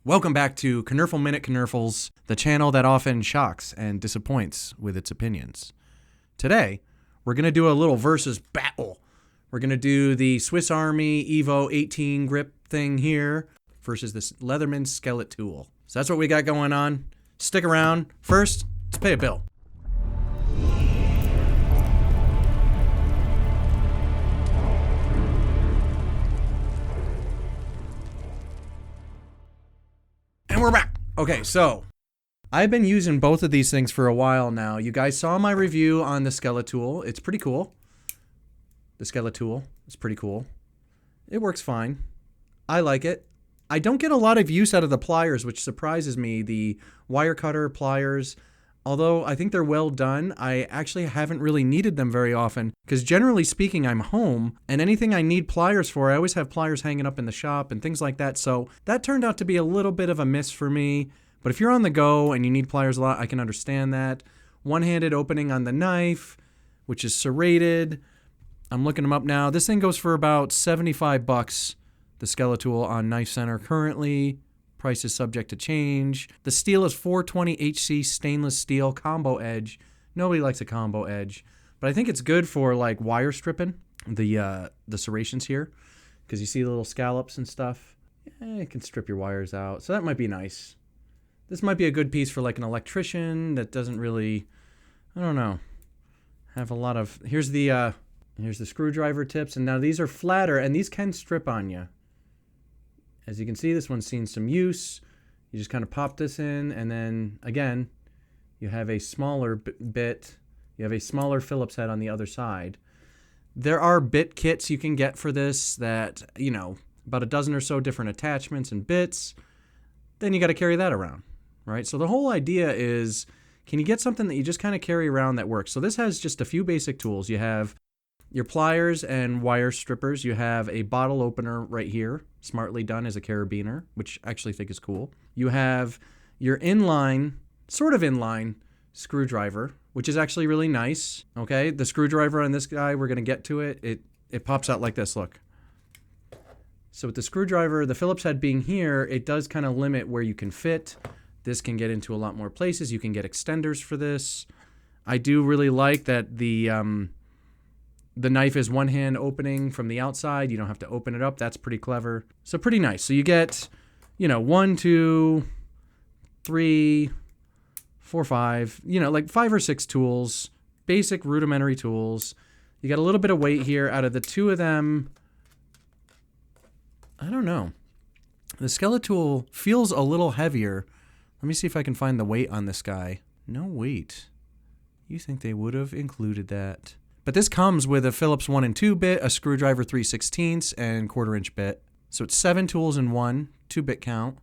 Welcome back to Knerful Minute Knerfles, the channel that often shocks and disappoints with its opinions. Today, we're going to do a little versus battle. We're going to do the Swiss Army Evo18 grip thing here versus this Leatherman Skeletool. So that's what we got going on. Stick around. First, let's pay a bill. And we're back. Okay, so I've been using both of these things for a while now. You guys saw my review on the Skeletool. It's pretty cool. The Skeletool is pretty cool. It works fine. I like it. I don't get a lot of use out of the pliers, which surprises me. The wire cutter pliers, although I think they're well done, I actually haven't really needed them very often because generally speaking, I'm home and anything I need pliers for, I always have pliers hanging up in the shop and things like that. So that turned out to be a little bit of a miss for me. But if you're on the go and you need pliers a lot, I can understand that. One-handed opening on the knife, which is serrated. I'm looking them up now. This thing goes for about 75 bucks. The Skeletool on Knife Center currently. Price is subject to change. The steel is 420 HC stainless steel combo edge. Nobody likes a combo edge, but I think it's good for like wire stripping the serrations here because you see the little scallops and stuff. It can strip your wires out, so that might be nice. This might be a good piece for like an electrician that doesn't really, I don't know, have a lot of. Here's the screwdriver tips, and now these are flatter, and these can strip on you. As you can see, this one's seen some use. You just kind of pop this in, and then, again, you have a smaller bit. You have a smaller Phillips head on the other side. There are bit kits you can get for this that, you know, about a dozen or so different attachments and bits. Then you got to carry that around, right? So the whole idea is, can you get something that you just kind of carry around that works? So this has just a few basic tools. You have your pliers and wire strippers. You have a bottle opener right here, smartly done as a carabiner, which I actually think is cool. You have your inline, sort of inline screwdriver, which is actually really nice. Okay, the screwdriver on this guy, we're gonna get to it. It pops out like this, look. So with the screwdriver, the Phillips head being here, it does kind of limit where you can fit. This can get into a lot more places. You can get extenders for this. I do really like that the knife is one hand opening from the outside. You don't have to open it up. That's pretty clever. So pretty nice. So you get, 1, 2, 3, 4, 5, like 5 or 6 tools, basic rudimentary tools. You got a little bit of weight here. Out of the two of them, I don't know. The Skeletool feels a little heavier. Let me see if I can find the weight on this guy. No weight. You think they would have included that? But this comes with a Phillips 1 and 2 bit, a screwdriver 3/16, and 1/4 inch bit. So it's 7 tools in one, 2-bit count.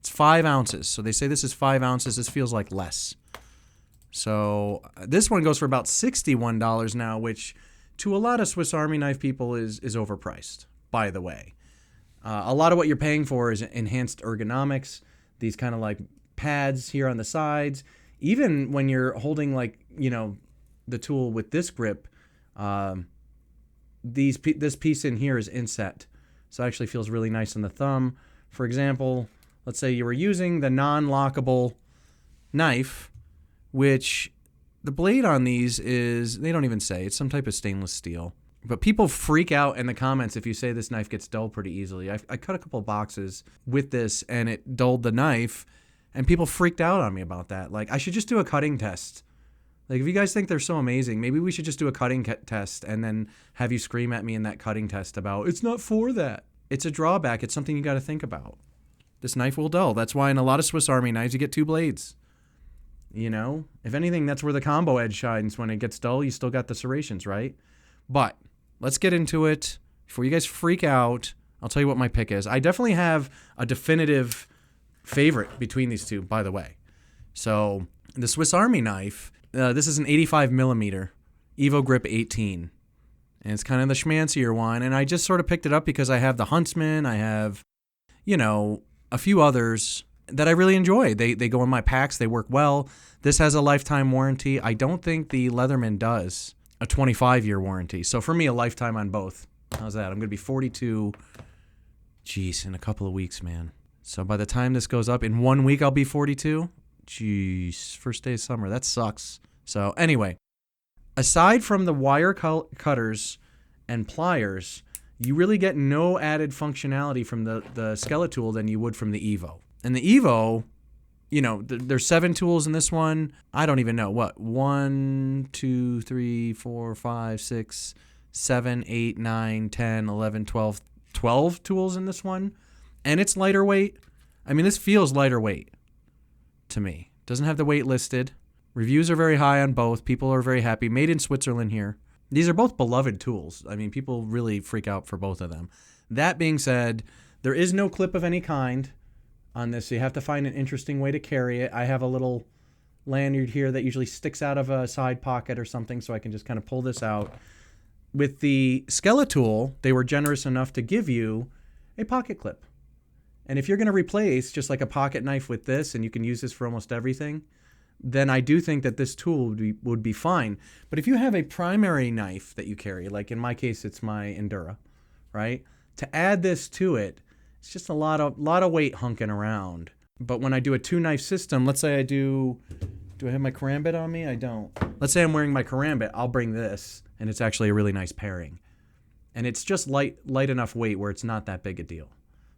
It's 5 ounces. So they say this is 5 ounces. This feels like less. So this one goes for about $61 now, which to a lot of Swiss Army knife people is overpriced, by the way. A lot of what you're paying for is enhanced ergonomics, these kind of like pads here on the sides. Even when you're holding like, the tool with this grip, this piece in here is inset, so it actually feels really nice on the thumb. For example, let's say you were using the non-lockable knife, which the blade on these is, they don't even say, it's some type of stainless steel. But people freak out in the comments if you say this knife gets dull pretty easily. I cut a couple boxes with this and it dulled the knife, and people freaked out on me about that. Like, I should just do a cutting test. Like, if you guys think they're so amazing, maybe we should just do a cutting test and then have you scream at me in that cutting test about, it's not for that. It's a drawback. It's something you got to think about. This knife will dull. That's why in a lot of Swiss Army knives, you get 2 blades. If anything, that's where the combo edge shines. When it gets dull, you still got the serrations, right? But let's get into it. Before you guys freak out, I'll tell you what my pick is. I definitely have a definitive favorite between these two, by the way. So the Swiss Army knife, this is an 85 millimeter Evo Grip 18. And it's kind of the schmancier one. And I just sort of picked it up because I have the Huntsman. I have, a few others that I really enjoy. They go in my packs. They work well. This has a lifetime warranty. I don't think the Leatherman does a 25-year warranty. So for me, a lifetime on both. How's that? I'm going to be 42. Jeez, in a couple of weeks, man. So by the time this goes up, in 1 week I'll be 42. Jeez, first day of summer. That sucks. So anyway, aside from the wire cutters and pliers, you really get no added functionality from the Skeletool than you would from the Evo. And the Evo, you know, there's 7 tools in this one. I don't even know what. 1, 2, 3, 4, 5, 6, 7, 8, 9, 10, 11, 12. 12 tools in this one. And it's lighter weight. I mean, this feels lighter weight to me. Doesn't have the weight listed. Reviews are very high on both. People are very happy. Made in Switzerland here. These are both beloved tools. I mean, people really freak out for both of them. That being said, there is no clip of any kind on this, so you have to find an interesting way to carry it. I have a little lanyard here that usually sticks out of a side pocket or something, so I can just kind of pull this out. With the Skeletool, they were generous enough to give you a pocket clip. And if you're going to replace just like a pocket knife with this, and you can use this for almost everything, then I do think that this tool would be fine. But if you have a primary knife that you carry, like in my case, it's my Endura, right? To add this to it, it's just a lot of weight hunking around. But when I do a 2-knife system, let's say I do I have my karambit on me? I don't. Let's say I'm wearing my karambit, I'll bring this, and it's actually a really nice pairing. And it's just light enough weight where it's not that big a deal.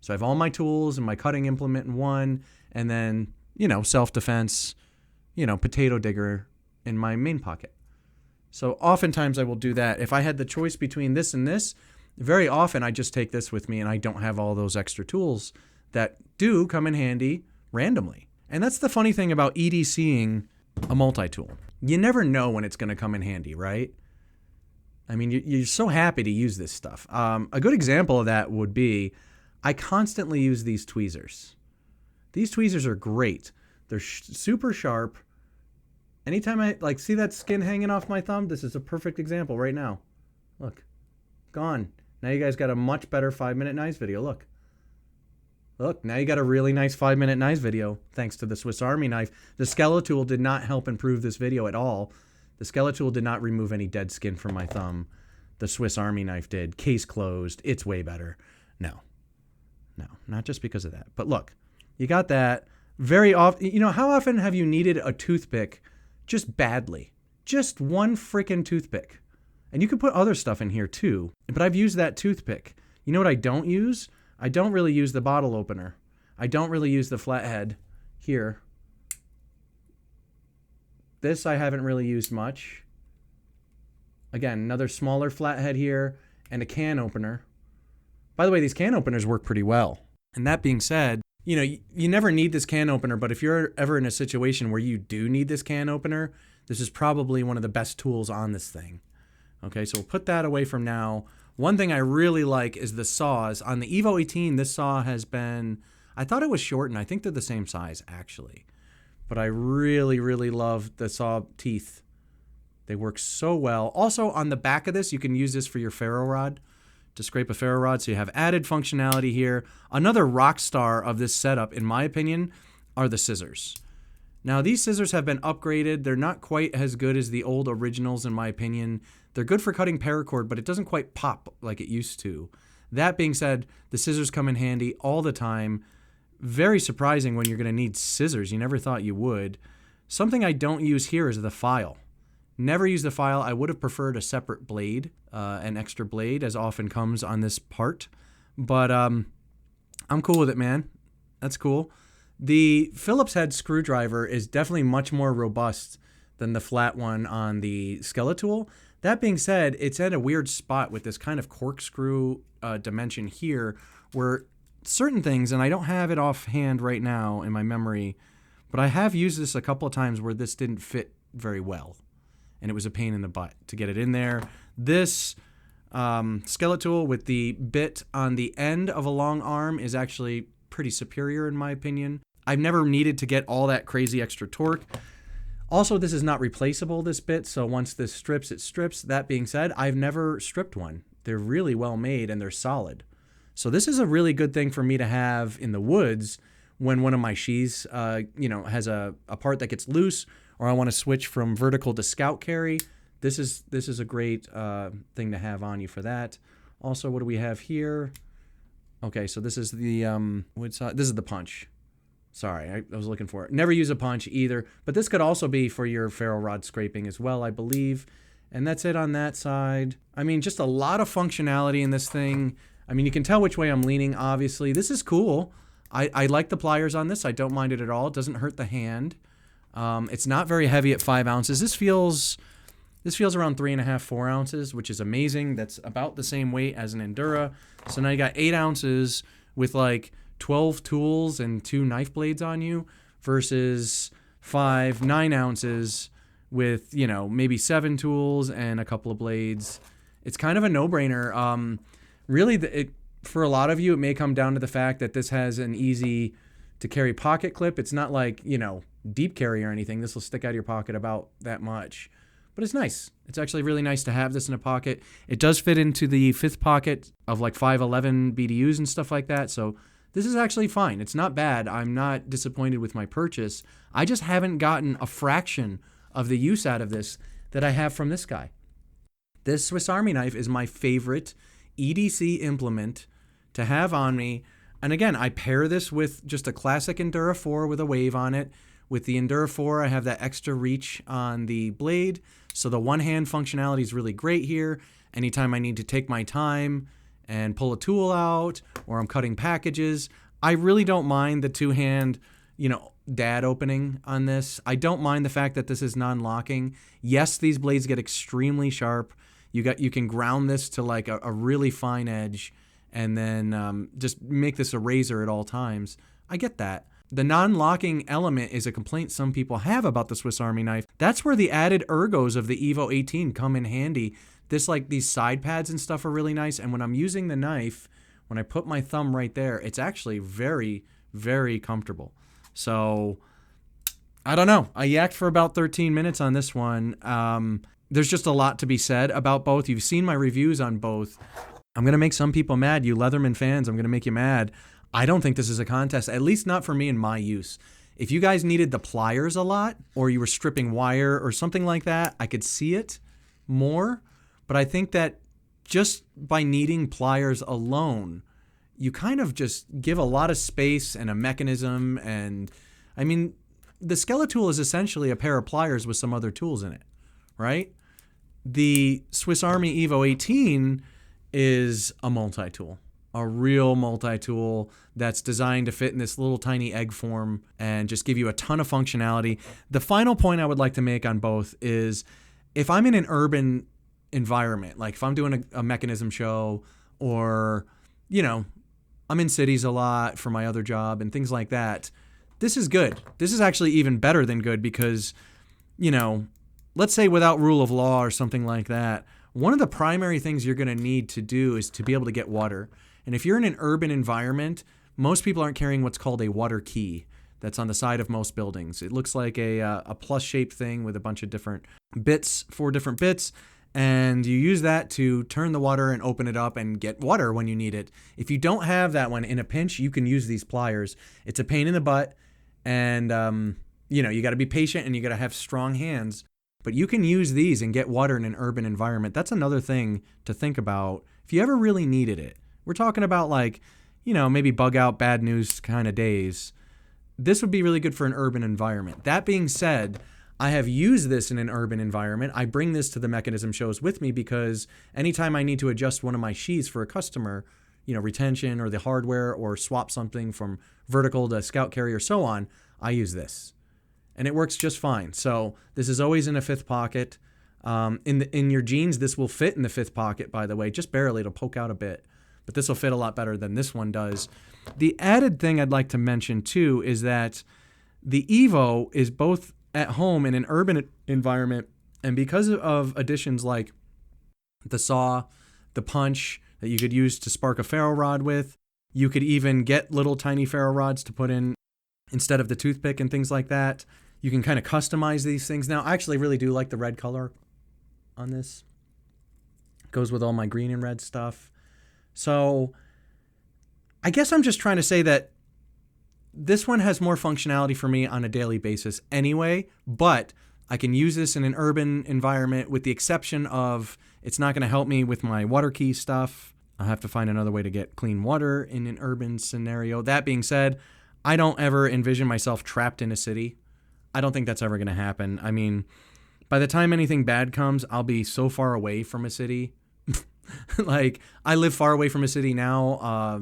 So I have all my tools and my cutting implement in one, and then, you know, self-defense, you know, potato digger in my main pocket. So oftentimes I will do that. If I had the choice between this and this, very often I just take this with me and I don't have all those extra tools that do come in handy randomly. And that's the funny thing about EDCing a multi-tool. You never know when it's going to come in handy, right? I mean, you're so happy to use this stuff. A good example of that would be I constantly use these tweezers. These tweezers are great. They're super sharp. Anytime I see that skin hanging off my thumb, this is a perfect example right now. Look, gone. Now you guys got a much better 5-minute knives video. Look, now you got a really nice 5-minute knives video thanks to the Swiss Army knife. The Skeletool did not help improve this video at all. The Skeletool did not remove any dead skin from my thumb. The Swiss Army knife did. Case closed. It's way better. No, not just because of that. But look, you got that. Very often, you know, how often have you needed a toothpick just badly? Just one freaking toothpick. And you can put other stuff in here too. But I've used that toothpick. You know what I don't use? I don't really use the bottle opener. I don't really use the flathead here. This I haven't really used much. Again, another smaller flathead here and a can opener. By the way, these can openers work pretty well. And that being said, you know, you never need this can opener, but if you're ever in a situation where you do need this can opener, this is probably one of the best tools on this thing. Okay, so we'll put that away from now. One thing I really like is the saws. On the Evo18, this saw has been, I thought it was shortened. I think they're the same size, actually. But I really, really love the saw teeth. They work so well. Also, on the back of this, you can use this for your ferro rod, to scrape a ferro rod, so you have added functionality here. Another rock star of this setup, in my opinion, are the scissors. Now, these scissors have been upgraded. They're not quite as good as the old originals, in my opinion. They're good for cutting paracord, but it doesn't quite pop like it used to. That being said, the scissors come in handy all the time. Very surprising when you're going to need scissors. You never thought you would. Something I don't use here is the file. Never use the file. I would have preferred a separate blade, an extra blade, as often comes on this part. But I'm cool with it, man. That's cool. The Phillips head screwdriver is definitely much more robust than the flat one on the Skeletool. That being said, it's at a weird spot with this kind of corkscrew dimension here, where certain things, and I don't have it offhand right now in my memory, but I have used this a couple of times where this didn't fit very well. And it was a pain in the butt to get it in there. This Skeletool with the bit on the end of a long arm is actually pretty superior in my opinion. I've never needed to get all that crazy extra torque. Also, this is not replaceable, this bit, so once this strips, it strips. That being said, I've never stripped one. They're really well made and they're solid. So this is a really good thing for me to have in the woods when one of my sheaths, has a part that gets loose, or I want to switch from vertical to scout carry. This is a great thing to have on you for that. Also, what do we have here? Okay, so this is the wood saw. This is the punch. Sorry, I was looking for it. Never use a punch either, but this could also be for your ferro rod scraping as well, I believe. And that's it on that side. I mean, just a lot of functionality in this thing. I mean, you can tell which way I'm leaning, obviously. This is cool. I like the pliers on this. I don't mind it at all. It doesn't hurt the hand. It's not very heavy at 5 ounces. This feels around 3.5, 4 ounces, which is amazing. That's about the same weight as an Endura. So now you got 8 ounces with like 12 tools and 2 knife blades on you versus 9 ounces with, you know, maybe 7 tools and a couple of blades. It's kind of a no-brainer. Really, for a lot of you, it may come down to the fact that this has an easy to carry pocket clip. It's not like, you know, deep carry or anything. This will stick out of your pocket about that much. But it's nice. It's actually really nice to have this in a pocket. It does fit into the 5th pocket of like 511 BDUs and stuff like that. So this is actually fine. It's not bad. I'm not disappointed with my purchase. I just haven't gotten a fraction of the use out of this that I have from this guy. This Swiss Army knife is my favorite EDC implement to have on me. And again, I pair this with just a classic Endura 4 with a wave on it. With the Endura 4, I have that extra reach on the blade. So the one-hand functionality is really great here. Anytime I need to take my time and pull a tool out or I'm cutting packages, I really don't mind the two-hand, you know, dad opening on this. I don't mind the fact that this is non-locking. Yes, these blades get extremely sharp. You can ground this to like a really fine edge and then just make this a razor at all times. I get that. The non-locking element is a complaint some people have about the Swiss Army knife. That's where the added ergos of the Evo18 come in handy. These side pads and stuff are really nice. And when I'm using the knife, when I put my thumb right there, it's actually very, very comfortable. So I don't know. I yacked for about 13 minutes on this one. There's just a lot to be said about both. You've seen my reviews on both. I'm going to make some people mad. You Leatherman fans, I'm going to make you mad. I don't think this is a contest, at least not for me in my use. If you guys needed the pliers a lot or you were stripping wire or something like that, I could see it more. But I think that just by needing pliers alone, you kind of just give a lot of space and a mechanism. And I mean, the Skeletool is essentially a pair of pliers with some other tools in it, right? The Swiss Army Evo18 is a multi-tool. A real multi-tool that's designed to fit in this little tiny egg form and just give you a ton of functionality. The final point I would like to make on both is if I'm in an urban environment, like if I'm doing a mechanism show or, you know, I'm in cities a lot for my other job and things like that, this is good. This is actually even better than good because, you know, let's say without rule of law or something like that, one of the primary things you're going to need to do is to be able to get water. And if you're in an urban environment, most people aren't carrying what's called a water key that's on the side of most buildings. It looks like a plus-shaped thing with a bunch of different bits, 4 different bits, and you use that to turn the water and open it up and get water when you need it. If you don't have that one, in a pinch, you can use these pliers. It's a pain in the butt, and you know, you got to be patient and you got to have strong hands. But you can use these and get water in an urban environment. That's another thing to think about if you ever really needed it. We're talking about like, you know, maybe bug out bad news kind of days. This would be really good for an urban environment. That being said, I have used this in an urban environment. I bring this to the mechanism shows with me because anytime I need to adjust one of my sheaths for a customer, you know, retention or the hardware or swap something from vertical to scout carry or so on, I use this. And it works just fine. So this is always in a 5th pocket. In your jeans, this will fit in the 5th pocket, by the way, just barely. It'll poke out a bit. But this will fit a lot better than this one does. The added thing I'd like to mention, too, is that the Evo is both at home in an urban environment, and because of additions like the saw, the punch that you could use to spark a ferro rod with, you could even get little tiny ferro rods to put in instead of the toothpick and things like that. You can kind of customize these things. Now, I actually really do like the red color on this. It goes with all my green and red stuff. So I guess I'm just trying to say that this one has more functionality for me on a daily basis anyway, but I can use this in an urban environment with the exception of it's not going to help me with my water key stuff. I'll have to find another way to get clean water in an urban scenario. That being said, I don't ever envision myself trapped in a city. I don't think that's ever going to happen. I mean, by the time anything bad comes, I'll be so far away from a city. Like, I live far away from a city now,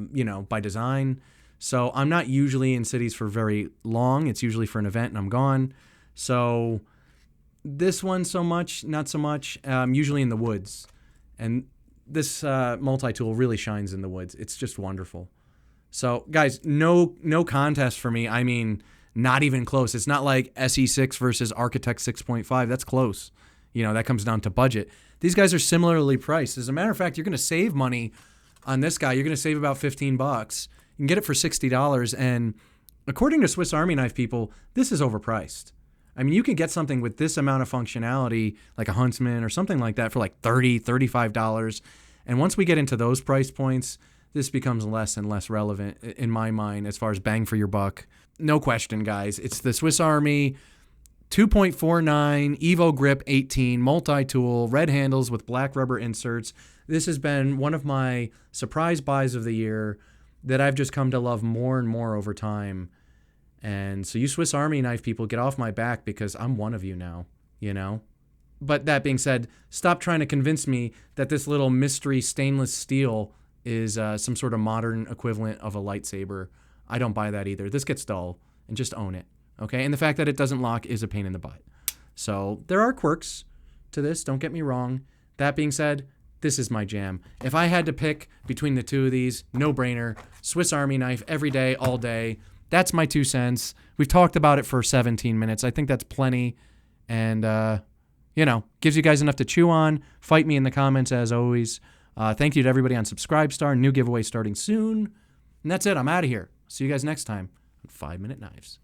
by design. So I'm not usually in cities for very long. It's usually for an event and I'm gone. So this one not so much. I'm usually in the woods. And this multi-tool really shines in the woods. It's just wonderful. So, guys, no contest for me. I mean, not even close. It's not like SE6 versus Architect 6.5. That's close. That comes down to budget. These guys are similarly priced. As a matter of fact, you're going to save money on this guy. You're going to save about $15. You can get it for $60. And according to Swiss Army Knife people, this is overpriced. I mean, you can get something with this amount of functionality, like a Huntsman or something like that, for like $30, $35. And once we get into those price points, this becomes less and less relevant in my mind as far as bang for your buck. No question, guys. It's the Swiss Army 2.49 Evo Grip 18 multi-tool, red handles with black rubber inserts. This has been one of my surprise buys of the year that I've just come to love more and more over time. And so you Swiss Army Knife people, get off my back because I'm one of you now, But that being said, stop trying to convince me that this little mystery stainless steel is some sort of modern equivalent of a lightsaber. I don't buy that either. This gets dull, and just own it, okay? And the fact that it doesn't lock is a pain in the butt. So there are quirks to this, don't get me wrong. That being said, this is my jam. If I had to pick between the two of these, no-brainer, Swiss Army Knife every day, all day. That's my 2 cents. We've talked about it for 17 minutes. I think that's plenty. And, gives you guys enough to chew on. Fight me in the comments, as always. Thank you to everybody on Subscribestar. New giveaway starting soon. And that's it. I'm out of here. See you guys next time on 5 Minute Knives.